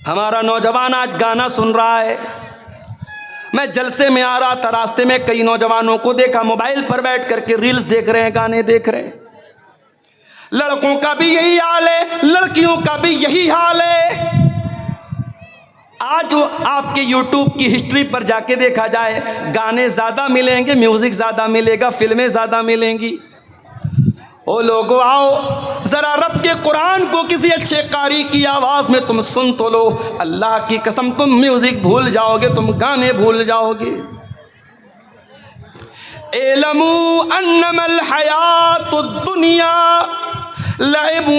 हमारा नौजवान आज गाना सुन रहा है। मैं जलसे में आ रहा था, रास्ते में कई नौजवानों को देखा मोबाइल पर बैठ करके रील्स देख रहे हैं, गाने देख रहे हैं। लड़कों का भी यही हाल है, लड़कियों का भी यही हाल है। आज आपके YouTube की हिस्ट्री पर जाके देखा जाए, गाने ज़्यादा मिलेंगे, म्यूज़िक ज़्यादा मिलेगा, फिल्में ज़्यादा मिलेंगी। ओ लोगों आओ ज़रा रब के कुरान को किसी अच्छे कारी की आवाज़ में तुम सुन तो लो। अल्लाह की कसम तुम म्यूज़िक भूल जाओगे, तुम गाने भूल जाओगे। एलमू अन्नमल हयातुद दुनिया लइबू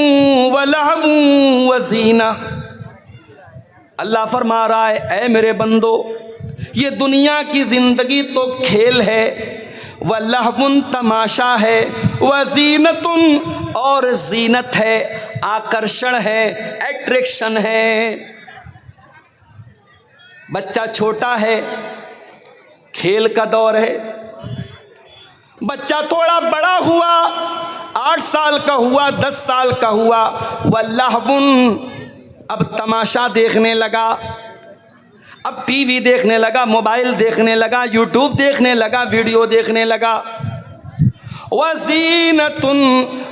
व लहवू व ज़ीना। अल्लाह फरमा रहा है, ऐ मेरे बंदो, ये दुनिया की ज़िंदगी तो खेल है, व लहवुन तमाशा है, व ज़ीनतुन और ज़ीनत है, आकर्षण है, एट्रैक्शन है। बच्चा छोटा है, खेल का दौर है। बच्चा थोड़ा बड़ा हुआ, 8 साल का हुआ, 10 साल का हुआ, व लहवुन अब तमाशा देखने लगा, अब टीवी देखने लगा, मोबाइल देखने लगा, यूट्यूब देखने लगा, वीडियो देखने लगा। वज़ीनतुन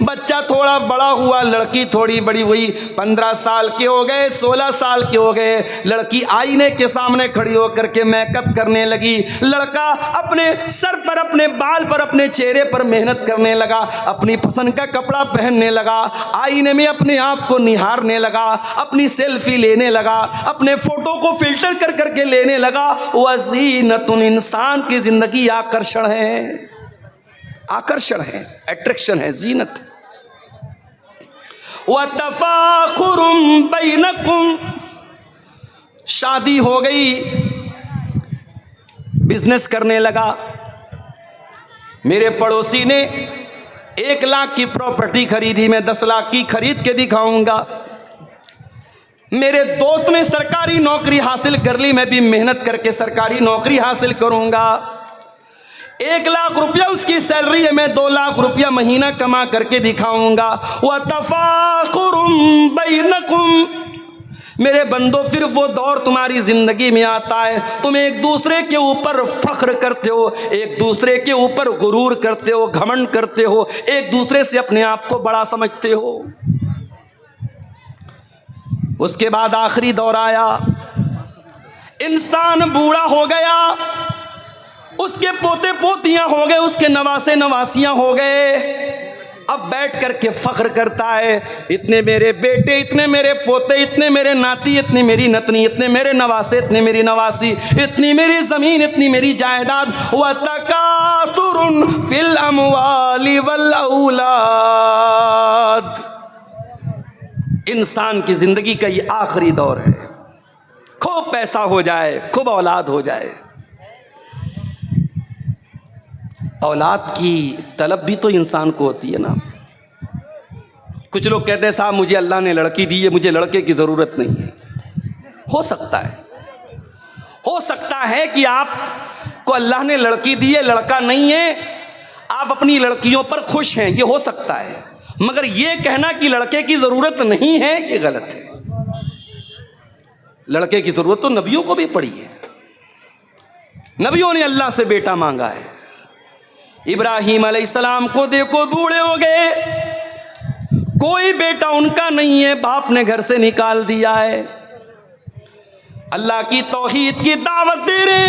बच्चा थोड़ा बड़ा हुआ, लड़की थोड़ी बड़ी हुई, 15 साल के हो गए, 16 साल के हो गए। लड़की आईने के सामने खड़ी होकर के मेकअप करने लगी, लड़का अपने सर पर, अपने बाल पर, अपने चेहरे पर मेहनत करने लगा, अपनी पसंद का कपड़ा पहनने लगा, आईने में अपने आप को निहारने लगा, अपनी सेल्फी लेने लगा, अपने फ़ोटो को फिल्टर कर करके लेने लगा। वज़ीनतुन इंसान की ज़िंदगी आकर्षण है, आकर्षण है, एट्रैक्शन है, जीनत। व तफाखुरुम बैनकुम शादी हो गई, बिजनेस करने लगा। मेरे पड़ोसी ने 1 लाख की प्रॉपर्टी खरीदी, मैं 10 लाख की खरीद के दिखाऊंगा। मेरे दोस्त ने सरकारी नौकरी हासिल कर ली, मैं भी मेहनत करके सरकारी नौकरी हासिल करूंगा। 1 लाख रुपया उसकी सैलरी है, मैं 2 लाख रुपया महीना कमा करके दिखाऊंगा। व तफाखुरुम बैनकुम मेरे बंदो, फिर वो दौर तुम्हारी ज़िंदगी में आता है, तुम एक दूसरे के ऊपर फ़ख्र करते हो, एक दूसरे के ऊपर गुरूर करते हो, घमंड करते हो, एक दूसरे से अपने आप को बड़ा समझते हो। उसके बाद आखिरी दौर आया, इंसान बूढ़ा हो गया, उसके पोते पोतियां हो गए, उसके नवासे नवासियां हो गए। अब बैठ करके फ़ख्र करता है, इतने मेरे बेटे, इतने मेरे पोते, इतने मेरे नाती, इतनी मेरी नतनी, इतने मेरे नवासे, इतनी मेरी नवासी, इतनी मेरी ज़मीन, इतनी मेरी जायदाद। व तकासुरुन फिल अमवाली वल औलाद। इंसान की ज़िंदगी का ये आखिरी दौर है, खूब पैसा हो जाए, खूब औलाद हो जाए। औलाद की तलब भी तो इंसान को होती है ना। कुछ लोग कहते हैं साहब मुझे अल्लाह ने लड़की दी है, मुझे लड़के की ज़रूरत नहीं है। हो सकता है कि आपको अल्लाह ने लड़की दी है, लड़का नहीं है, आप अपनी लड़कियों पर खुश हैं, ये हो सकता है। मगर ये कहना कि लड़के की ज़रूरत नहीं है, ये गलत है। लड़के की ज़रूरत तो नबियों को भी पड़ी है, नबियों ने अल्लाह से बेटा मांगा है। इब्राहीम अलैहिस्सलाम को देखो, बूढ़े हो गए, कोई बेटा उनका नहीं है, बाप ने घर से निकाल दिया है। अल्लाह की तौहीद की दावत दे रहे,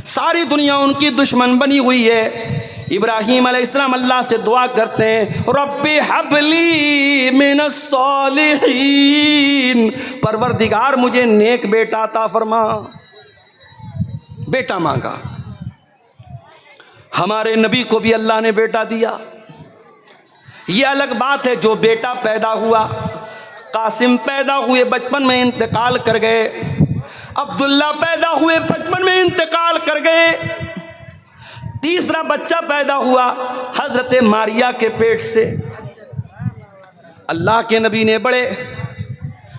सारी दुनिया उनकी दुश्मन बनी हुई है। इब्राहीम अलैहिस्सलाम अल्लाह से दुआ करते हैं, रब्बी हबली मिनस सालिहीन, परवरदिगार मुझे नेक बेटा अता फरमा। बेटा मांगा। हमारे नबी को भी अल्लाह ने बेटा दिया। ये अलग बात है जो बेटा पैदा हुआ, कासिम पैदा हुए, बचपन में इंतकाल कर गए, अब्दुल्ला पैदा हुए, बचपन में इंतकाल कर गए। तीसरा बच्चा पैदा हुआ हज़रत मारिया के पेट से। अल्लाह के नबी ने बड़े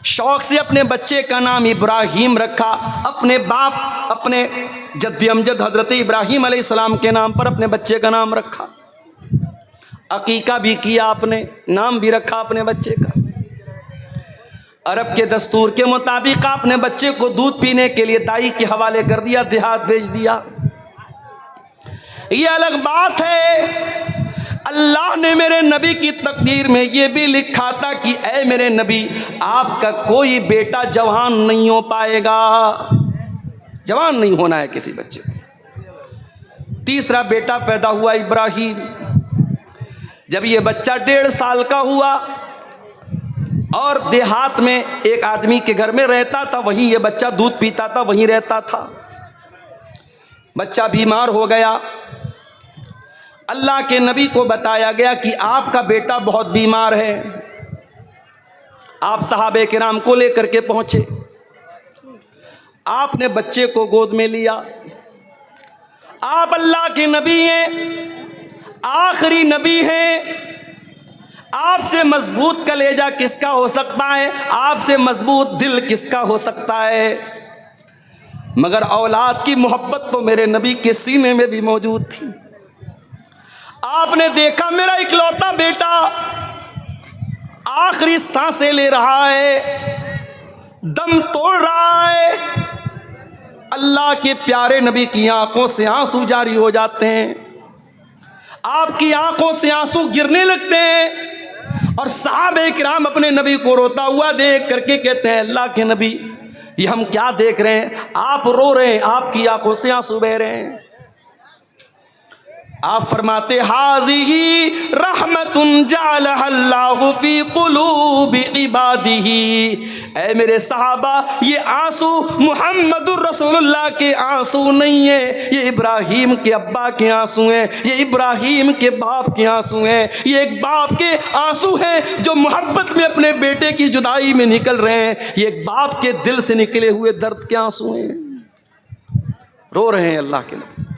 शौक़ से अपने बच्चे का नाम इब्राहीम रखा। अपने बाप, अपने जद्द अमजद हज़रत इब्राहीम अलैहिस्सलाम के नाम पर अपने बच्चे का नाम रखा। अकीका भी किया आपने, नाम भी रखा अपने बच्चे का। अरब के दस्तूर के मुताबिक आपने बच्चे को दूध पीने के लिए दाई के हवाले कर दिया, देहात भेज दिया। ये अलग बात है, अल्लाह ने मेरे नबी की तकदीर में ये भी लिखा था कि ऐ मेरे नबी, आपका कोई बेटा जवान नहीं हो पाएगा, जवान नहीं होना है किसी बच्चे को। तीसरा बेटा पैदा हुआ इब्राहिम। जब ये बच्चा 1.5 साल का हुआ और देहात में एक आदमी के घर में रहता था, वहीं ये बच्चा दूध पीता था, वहीं रहता था। बच्चा बीमार हो गया। अल्लाह के नबी को बताया गया कि आपका बेटा बहुत बीमार है। आप सहाबे किराम को लेकर के पहुंचे। आपने बच्चे को गोद में लिया। आप अल्लाह के नबी हैं, आखिरी नबी हैं। आपसे मजबूत कलेजा किसका हो सकता है, आपसे मजबूत दिल किसका हो सकता है। मगर औलाद की मोहब्बत तो मेरे नबी के सीने में भी मौजूद थी। आपने देखा मेरा इकलौता बेटा आखिरी सांसें ले रहा है, दम तोड़ रहा है। अल्लाह के प्यारे नबी की आंखों से आंसू जारी हो जाते हैं, आपकी आंखों से आंसू गिरने लगते हैं। और सहाबे किराम अपने नबी को रोता हुआ देख करके कहते हैं, अल्लाह के नबी, ये हम क्या देख रहे हैं, आप रो रहे हैं, आपकी आंखों से आंसू बह रहे हैं। आप फरमाते, हाज़िही रहमतुन जअलहल्लाहु फी कुलूबि इबादिही। ऐ मेरे सहाबा, ये आंसू मुहम्मदुर रसूलुल्लाह के आंसू नहीं है, ये इब्राहीम के अब्बा के आंसू हैं, ये इब्राहीम के बाप के आंसू हैं। ये एक बाप के आंसू हैं जो मोहब्बत में अपने बेटे की जुदाई में निकल रहे हैं। ये एक बाप के दिल से निकले हुए दर्द के आंसू हैं। रो रहे हैं अल्लाह के लिए।